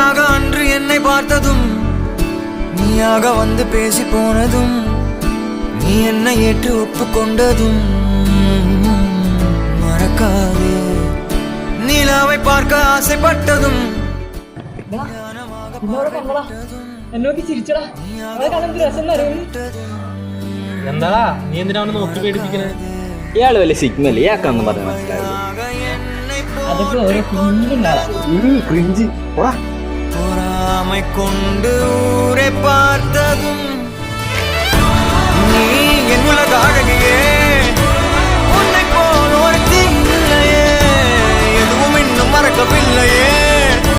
நீயாக அன்று என்னை பார்த்ததும், நீயாக வந்து பேசி போனதும், நீ என்னை ஏற்று ஒப்புக்கொண்டதும் மறக்காதே. நிலாவை பார்க்க ஆசைப்பட்டதும் എന്താടാ നീ എന്തിനാണ് നോക്കി പേടിപ്പിക്കണേ? ഇയാള് വലിയ സിഗ്നൽ ഇയാൾക്കാന്ന് പറഞ്ഞ മനസ്സിലായത്. பொறாமை கொண்டு ஊரை பார்த்ததும், நீ என் உலக அழகியே, உன்னை போல் ஒரு தீ இல்லையே, எதுவும் இன்னும் மறக்கவில்லையே.